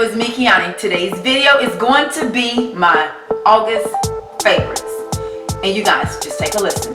it's me, Kiani. Today's video is going to be my August favorites. And you guys, just take a listen.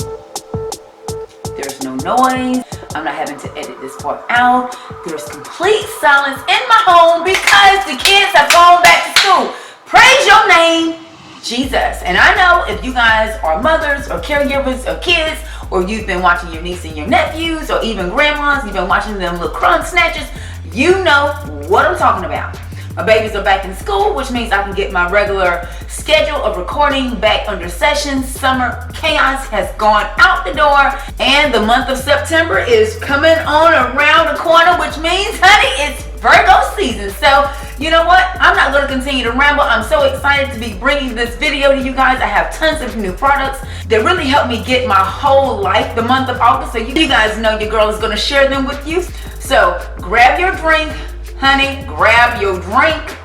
There's no noise. I'm not having to edit this part out. There's complete silence in my home because the kids have gone back to school. Praise your name, Jesus. And I know if you guys are mothers or caregivers of kids, or you've been watching your niece and your nephews, or even grandmas, you've been watching them little crumb snatchers, you know what I'm talking about. My babies are back in school, which means I can get my regular schedule of recording back under session. Summer chaos has gone out the door, and the month of September is coming on around the corner, which means, honey, it's Virgo season. So, you know what? I'm not going to continue to ramble. I'm so excited to be bringing this video to you guys. I have tons of new products that really help me get my whole life the month of August. So you guys know your girl is going to share them with you. So grab your drink, honey, grab your drink,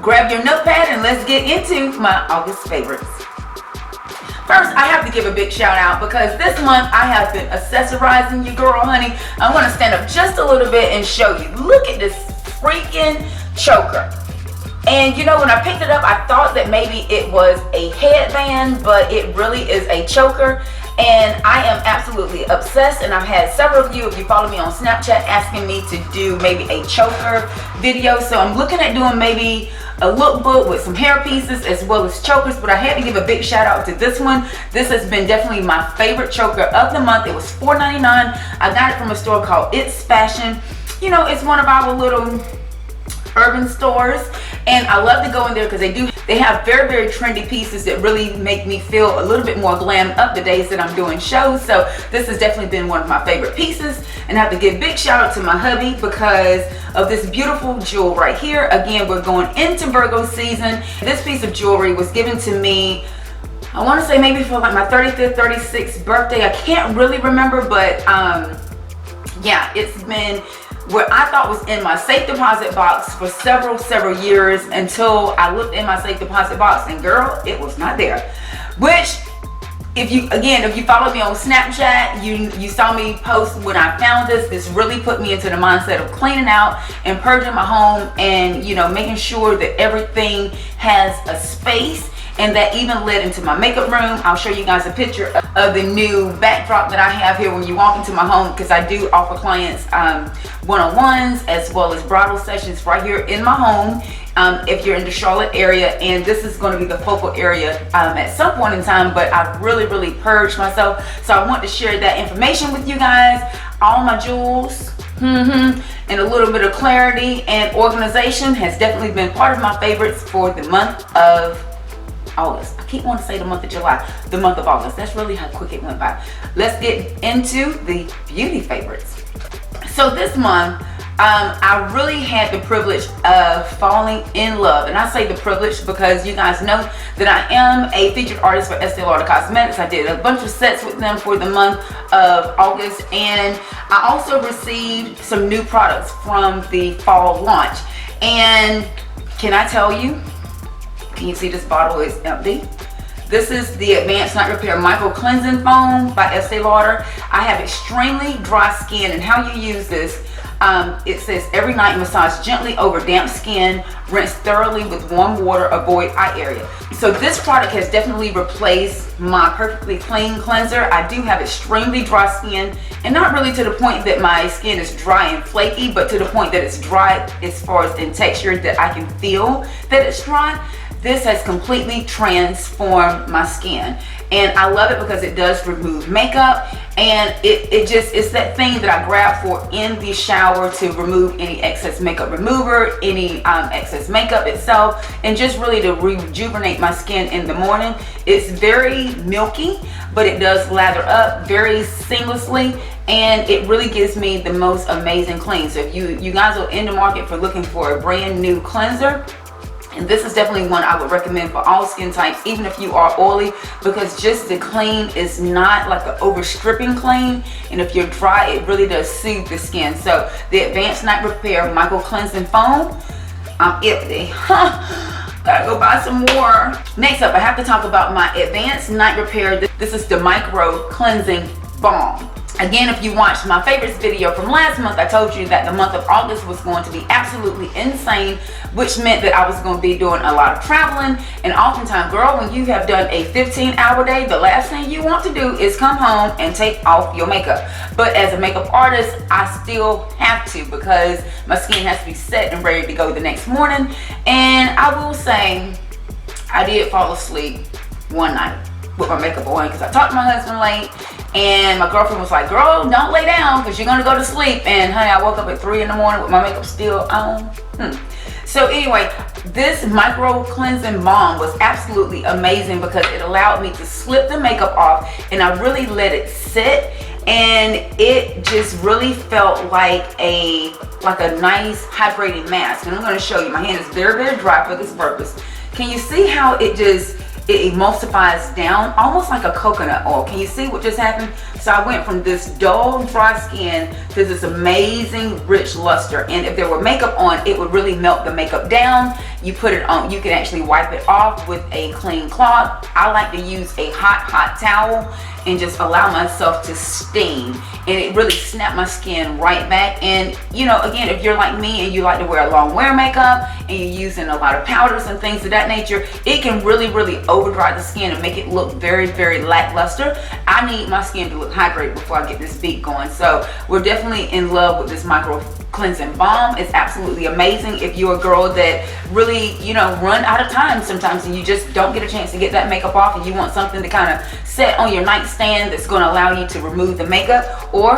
grab your notepad, and let's get into my August favorites. First, I have to give a big shout out because this month I have been accessorizing your girl, honey. I want to stand up just a little bit and show you. Look at this freaking choker. And you know, when I picked it up, I thought that maybe it was a headband, but it really is a choker. And I am absolutely obsessed, and I've had several of you, if you follow me on Snapchat, asking me to do maybe a choker video. So I'm looking at doing maybe a lookbook with some hair pieces as well as chokers, but I had to give a big shout out to this one. This has been definitely my favorite choker of the month. It was $4.99. I got it from a store called It's Fashion. You know, it's one of our little urban stores, and I love to go in there because they have very, very trendy pieces that really make me feel a little bit more glam up the days that I'm doing shows. So this has definitely been one of my favorite pieces, and I have to give a big shout out to my hubby because of this beautiful jewel right here. Again, we're going into Virgo season. This piece of jewelry was given to me, I want to say maybe for like my 35th, 36th birthday. I can't really remember, but yeah, it's been what I thought was in my safe deposit box for several years until I looked in my safe deposit box, and girl, it was not there. Which, if you follow me on Snapchat, you saw me post when I found this. This really put me into the mindset of cleaning out and purging my home, and you know, making sure that everything has a space. And that even led into my makeup room. I'll show you guys a picture of the new backdrop that I have here when you walk into my home, because I do offer clients one-on-ones as well as bridal sessions right here in my home if you're in the Charlotte area. And this is going to be the focal area at some point in time, but I've really purged myself. So I want to share that information with you guys. All my jewels, and a little bit of clarity and organization has definitely been part of my favorites for the month of August. I keep wanting to say the month of July, the month of August. That's really how quick it went by. Let's get into the beauty favorites. So this month, I really had the privilege of falling in love. And I say the privilege because you guys know that I am a featured artist for Estée Lauder Cosmetics. I did a bunch of sets with them for the month of August. And I also received some new products from the fall launch. And can I tell you, can you see this bottle is empty? This is the Advanced Night Repair Micro Cleansing Foam by Estée Lauder. I have extremely dry skin, and how you use this, it says every night massage gently over damp skin, rinse thoroughly with warm water, avoid eye area. So this product has definitely replaced my Perfectly Clean cleanser. I do have extremely dry skin, and not really to the point that my skin is dry and flaky, but to the point that it's dry as far as in texture, that I can feel that it's dry. This has completely transformed my skin, and I love it because it does remove makeup, and it's that thing that I grab for in the shower to remove any excess makeup remover, any excess makeup itself, and just really to rejuvenate my skin in the morning. It's very milky, but it does lather up very seamlessly, and it really gives me the most amazing clean. So if you guys are in the market for looking for a brand new cleanser, and this is definitely one I would recommend for all skin types, even if you are oily, because just the clean is not like an overstripping clean, and if you're dry, it really does soothe the skin. So the Advanced Night Repair Micro Cleansing Foam, I'm empty. Gotta go buy some more. Next up, I have to talk about my Advanced Night Repair. This is the Micro Cleansing Balm. Again, if you watched my favorites video from last month, I told you that the month of August was going to be absolutely insane, which meant that I was going to be doing a lot of traveling. And oftentimes, girl, when you have done a 15-hour day, the last thing you want to do is come home and take off your makeup. But as a makeup artist, I still have to, because my skin has to be set and ready to go the next morning. And I will say, I did fall asleep one night with my makeup on, because I talked to my husband late, and my girlfriend was like, girl, don't lay down because you're gonna go to sleep. And honey, I woke up at 3 in the morning with my makeup still on. So anyway, this micro cleansing balm was absolutely amazing because it allowed me to slip the makeup off, and I really let it sit, and it just really felt like a nice hydrating mask. And I'm going to show you. My hand is very dry for this purpose. Can you see how it emulsifies down almost like a coconut oil? Can you see what just happened? So I went from this dull dry skin to this amazing rich luster, and if there were makeup on, it would really melt the makeup down. You put it on, you can actually wipe it off with a clean cloth. I like to use a hot towel and just allow myself to steam, and it really snapped my skin right back. And you know, again, if you're like me and you like to wear long wear makeup and you're using a lot of powders and things of that nature, it can really over dry the skin and make it look very lackluster. I need my skin to look hydrated before I get this beat going. So we're definitely in love with this micro cleansing balm. It's absolutely amazing if you're a girl that really, you know, run out of time sometimes and you just don't get a chance to get that makeup off, and you want something to kind of set on your nightstand that's going to allow you to remove the makeup. Or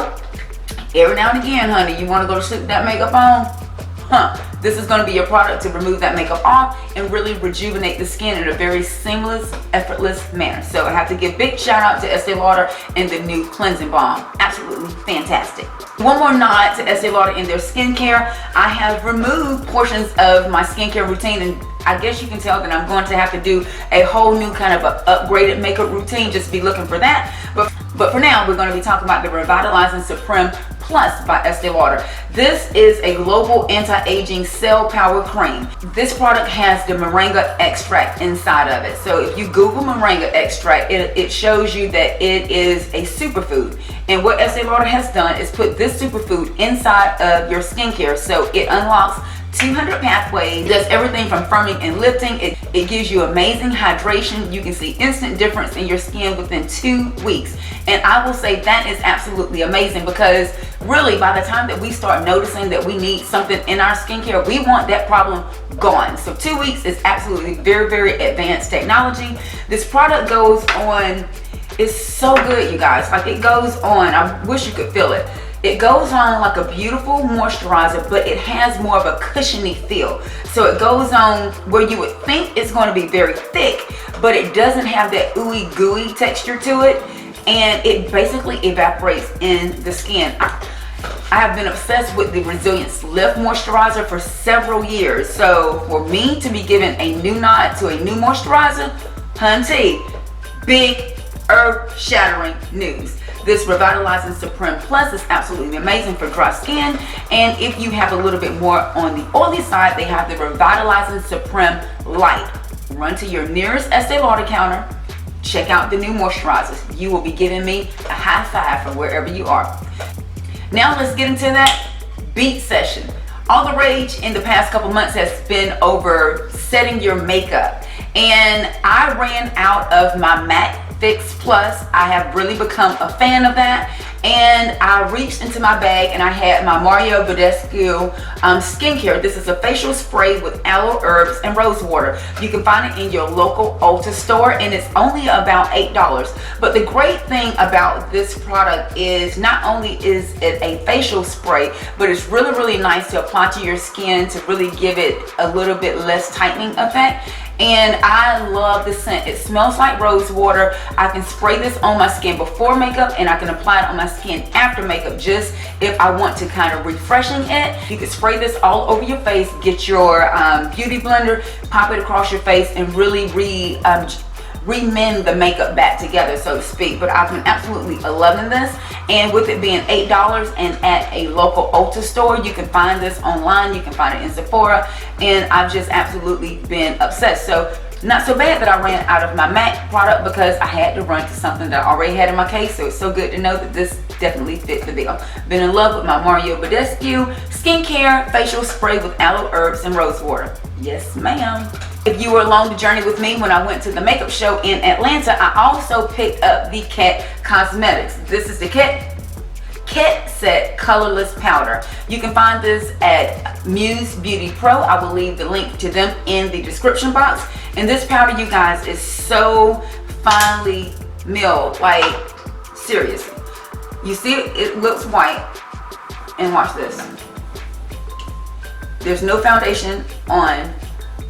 every now and again, honey, you want to go to sleep with that makeup on? This is going to be your product to remove that makeup off and really rejuvenate the skin in a very seamless, effortless manner. So I have to give big shout out to Estée Lauder and the new cleansing balm. Absolutely fantastic. One more nod to Estée Lauder in their skincare. I have removed portions of my skincare routine, and I guess you can tell that I'm going to have to do a whole new kind of a upgraded makeup routine. Just be looking for that. But for now, we're going to be talking about the Revitalizing Supreme Plus by Estée Lauder. This is a global anti-aging cell power cream. This product has the moringa extract inside of it. So if you Google moringa extract, it shows you that it is a superfood. And what Estée Lauder has done is put this superfood inside of your skincare. So it unlocks 200 pathways, does everything from firming and lifting. It gives you amazing hydration. You can see instant difference in your skin within 2 weeks. And I will say that is absolutely amazing, because really by the time that we start noticing that we need something in our skincare, we want that problem gone. So 2 weeks is absolutely very advanced technology. This product goes on, it's so good, you guys. Like, it goes on, I wish you could feel it. It goes on like a beautiful moisturizer, but it has more of a cushiony feel. So it goes on where you would think it's going to be very thick, but it doesn't have that ooey gooey texture to it, and it basically evaporates in the skin. I have been obsessed with the Resilience Lift Moisturizer for several years. So for me to be given a new nod to a new moisturizer, hunty, big earth-shattering news. This Revitalizing Supreme Plus is absolutely amazing for dry skin. And if you have a little bit more on the oily side, they have the Revitalizing Supreme Light. Run to your nearest Estée Lauder counter, check out the new moisturizers. You will be giving me a high five from wherever you are. Now let's get into that beat session. All the rage in the past couple months has been over setting your makeup. And I ran out of my Matte Fix Plus. I have really become a fan of that, and I reached into my bag and I had my Mario Badescu skincare. This is a facial spray with aloe, herbs, and rose water. You can find it in your local Ulta store, and it's only about $8. But the great thing about this product is not only is it a facial spray, but it's really nice to apply to your skin to really give it a little bit less tightening effect. And I love the scent. It smells like rose water. I can spray this on my skin before makeup, and I can apply it on my skin after makeup, just if I want to kind of refreshing it. You can spray this all over your face, get your beauty blender, pop it across your face, and really remend the makeup back together, so to speak. But I've been absolutely loving this, and with it being $8 and at a local Ulta store, you can find this online, you can find it in Sephora, and I've just absolutely been obsessed. So Not so bad that I ran out of my MAC product because I had to run to something that I already had in my case. So it's so good to know that this definitely fit the bill. Been in love with my Mario Badescu skincare facial spray with aloe herbs and rose water. Yes, ma'am. If you were along the journey with me when I went to the makeup show in Atlanta, I also picked up the KETT Cosmetics. This is the KETT Set Colorless Powder. You can find this at MakeUPbyKiani. I will leave the link to them in the description box. And this powder, you guys, is so finely milled. Like, seriously. You see it looks white. And watch this. There's no foundation on.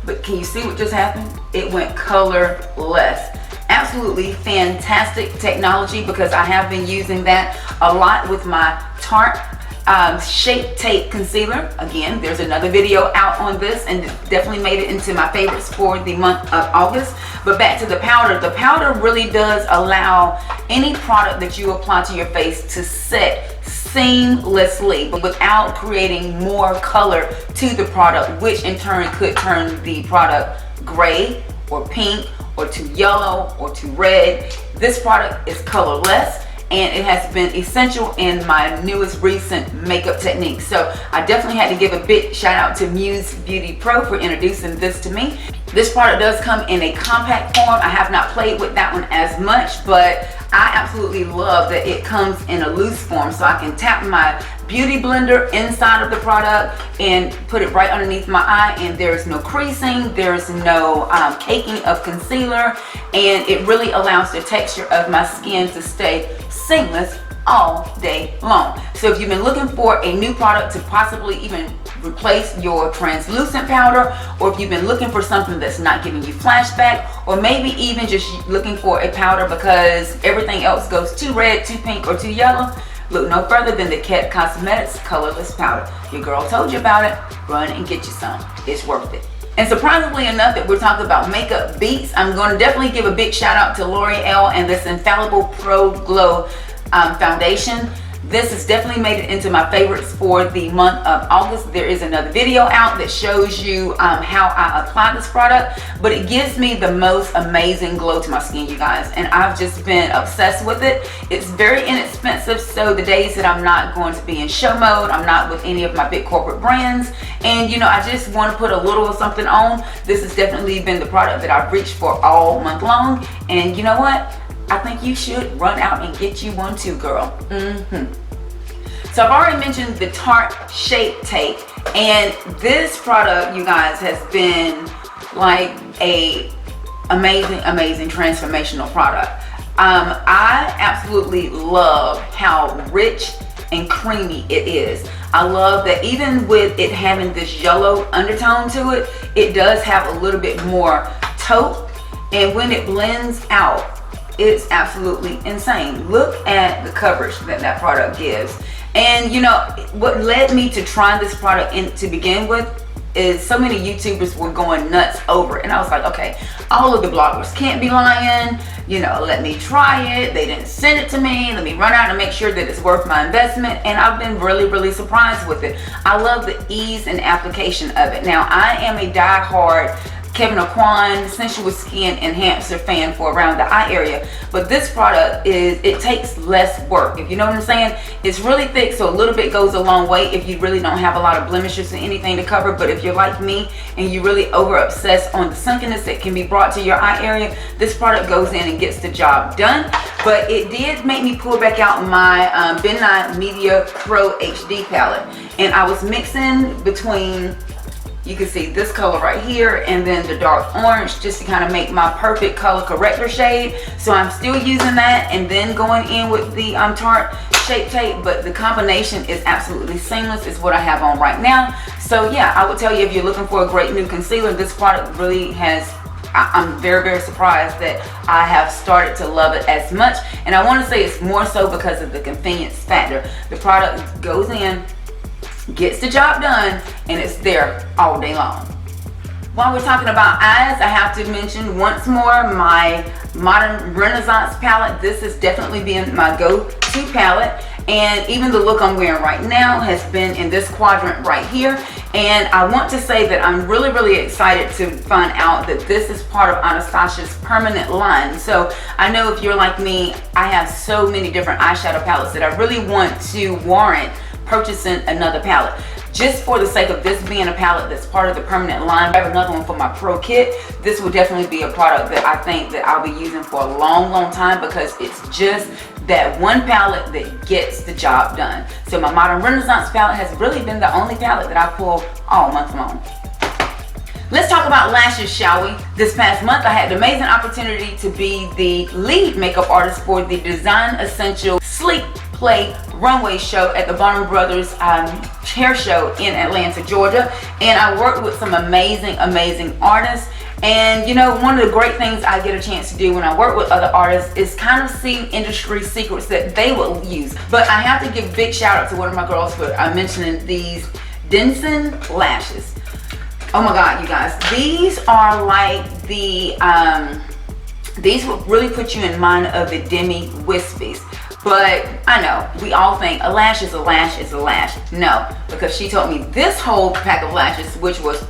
But can you see what just happened? It went colorless. Absolutely fantastic technology because I have been using that a lot with my Tarte ShapeTape concealer. Again, there's another video out on this and definitely made it into my favorites for the month of August. But back to the powder. The powder really does allow any product that you apply to your face to set seamlessly without creating more color to the product, which in turn could turn the product gray or pink or too yellow or too red. This product is colorless and it has been essential in my newest recent makeup technique. So I definitely had to give a big shout out to MakeUPbyKiani for introducing this to me. This product does come in a compact form. I have not played with that one as much, but I absolutely love that it comes in a loose form, so I can tap my beauty blender inside of the product and put it right underneath my eye, and there's no creasing, there's no caking of concealer, and it really allows the texture of my skin to stay seamless all day long. So if you've been looking for a new product to possibly even replace your translucent powder, or if you've been looking for something that's not giving you flashback, or maybe even just looking for a powder because everything else goes too red, too pink, or too yellow, look no further than the KETT Cosmetics Colorless Powder. Your girl told you about it. Run and get you some. It's worth it. And surprisingly enough that we're talking about makeup beats, I'm going to definitely give a big shout out to L'Oreal and this Infallible Pro Glow foundation. This has definitely made it into my favorites for the month of August. There is another video out that shows you how I apply this product, but it gives me the most amazing glow to my skin, you guys, and I've just been obsessed with it. It's very inexpensive, so the days that I'm not going to be in show mode, I'm not with any of my big corporate brands, and you know, I just want to put a little of something on, this has definitely been the product that I've reached for all month long. And you know what? I think you should run out and get you one too, girl. So I've already mentioned the Tarte ShapeTape, and this product, you guys, has been like a amazing transformational product. I absolutely love how rich and creamy it is. I love that even with it having this yellow undertone to it, it does have a little bit more taupe, and when it blends out, it's absolutely insane. Look at the coverage that that product gives. And you know, what led me to trying this product to begin with is so many YouTubers were going nuts over it. And I was like, okay, all of the bloggers can't be lying. You know, let me try it. They didn't send it to me. Let me run out and make sure that it's worth my investment. And I've been really surprised with it. I love the ease and application of it. Now, I am a diehard Kevin Aucoin Sensual Skin Enhancer fan for around the eye area, but this product it takes less work, if you know what I'm saying. It's really thick, so a little bit goes a long way if you really don't have a lot of blemishes or anything to cover. But if you're like me and you really over obsess on the sunkenness that can be brought to your eye area, this product goes in and gets the job done. But it did make me pull back out my MediaPro HD palette, and I was mixing between, you can see this color right here and then the dark orange, just to kind of make my perfect color corrector shade. So I'm still using that and then going in with the Tarte ShapeTape, but the combination is absolutely seamless. It's what I have on right now. So yeah, I would tell you, if you're looking for a great new concealer, this product really has, I'm very surprised that I have started to love it as much. And I want to say it's more so because of the convenience factor. The product goes in, gets the job done, and it's there all day long. While we're talking about eyes, I have to mention once more my Modern Renaissance palette. This has definitely been my go-to palette, And even the look I'm wearing right now has been in this quadrant right here. And I want to say that I'm really, really excited to find out that this is part of Anastasia's permanent line. So I know if you're like me, I have so many different eyeshadow palettes that I really want to warrant purchasing another palette. Just for the sake of this being a palette that's part of the permanent line, I have another one for my pro kit. This will definitely be a product that I think that I'll be using for a long, long time, because it's just that one palette that gets the job done. So my Modern Renaissance palette has really been the only palette that I pull all month long. Let's talk about lashes, shall we? This past month, I had the amazing opportunity to be the lead makeup artist for the Design Essential Sleek Play runway show at the Balm Brothers hair show in Atlanta, Georgia. And I worked with some amazing, amazing artists. And you know, one of the great things I get a chance to do when I work with other artists is kind of see industry secrets that they will use. But I have to give a big shout out to one of my girls for mentioning these Denson lashes. Oh my God, you guys, these are like the, these will really put you in mind of the Demi Wispies. But I know, we all think a lash is a lash is a lash. No, because she told me this whole pack of lashes, which was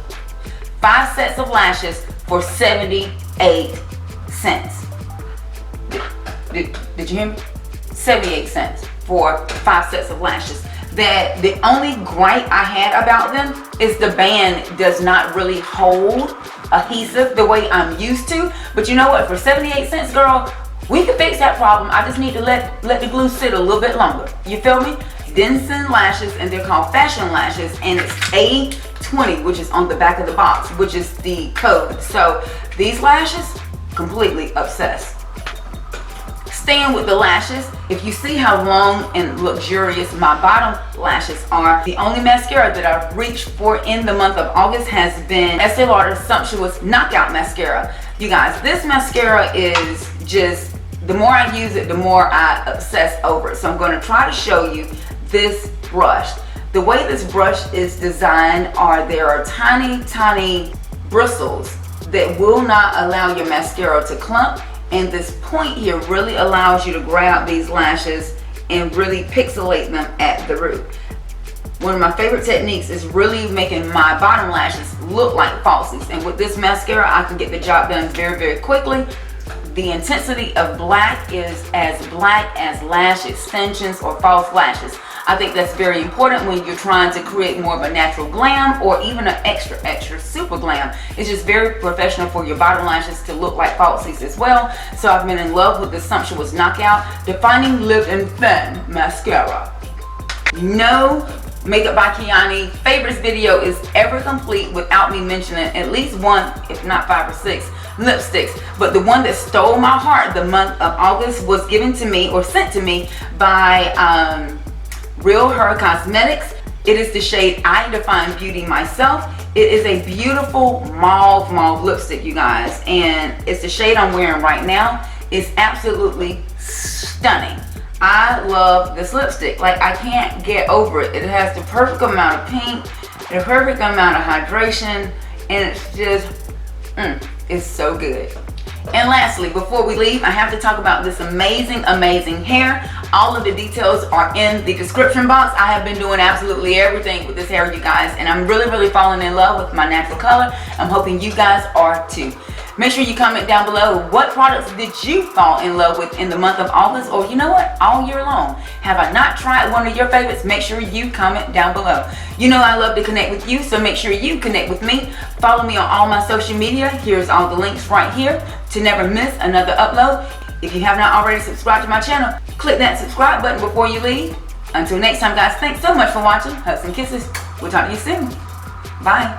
5 sets of lashes for 78 cents. Did you hear me? 78 cents for 5 sets of lashes. That the only gripe I had about them is the band does not really hold adhesive the way I'm used to. But you know what? For 78 cents, girl, we can fix that problem. I just need to let the glue sit a little bit longer. You feel me? Denson lashes, and they're called fashion lashes, and it's A20, which is on the back of the box, which is the code. So these lashes, completely obsessed. Staying with the lashes, if you see how long and luxurious my bottom lashes are, the only mascara that I've reached for in the month of August has been Estée Lauder Sumptuous Knockout Mascara. You guys, this mascara is just, the more I use it, the more I obsess over it. So I'm going to try to show you this brush. The way this brush is designed there are tiny, tiny bristles that will not allow your mascara to clump. And this point here really allows you to grab these lashes and really pixelate them at the root. One of my favorite techniques is really making my bottom lashes look like falsies. And with this mascara, I can get the job done very, very quickly. The intensity of black is as black as lash extensions or false lashes. I think that's very important when you're trying to create more of a natural glam or even an extra super glam. It's just very professional for your bottom lashes to look like falsies as well. So I've been in love with the Sumptuous Knockout Defining Lift and Fun Mascara. No Makeup by Kiani favorites video is ever complete without me mentioning at least one, if not 5 or 6 lipsticks. But the one that stole my heart the month of August was given to me or sent to me by RealHer Cosmetics. It is the shade I Define Beauty Myself. It is a beautiful mauve lipstick, you guys, and it's the shade I'm wearing right now. It's absolutely stunning. I love this lipstick. Like, I can't get over it. It has the perfect amount of pink, the perfect amount of hydration, and it's just, it's so good. And lastly, before we leave, I have to talk about this amazing, amazing hair. All of the details are in the description box. I have been doing absolutely everything with this hair, you guys, and I'm really, really falling in love with my natural color. I'm hoping you guys are too. Make sure you comment down below what products did you fall in love with in the month of August, or you know what, all year long. Have I not tried one of your favorites? Make sure you comment down below. You know I love to connect with you, so make sure you connect with me. Follow me on all my social media. Here's all the links right here to never miss another upload. If you have not already subscribed to my channel, click that subscribe button before you leave. Until next time, guys, thanks so much for watching. Hugs and kisses. We'll talk to you soon. Bye.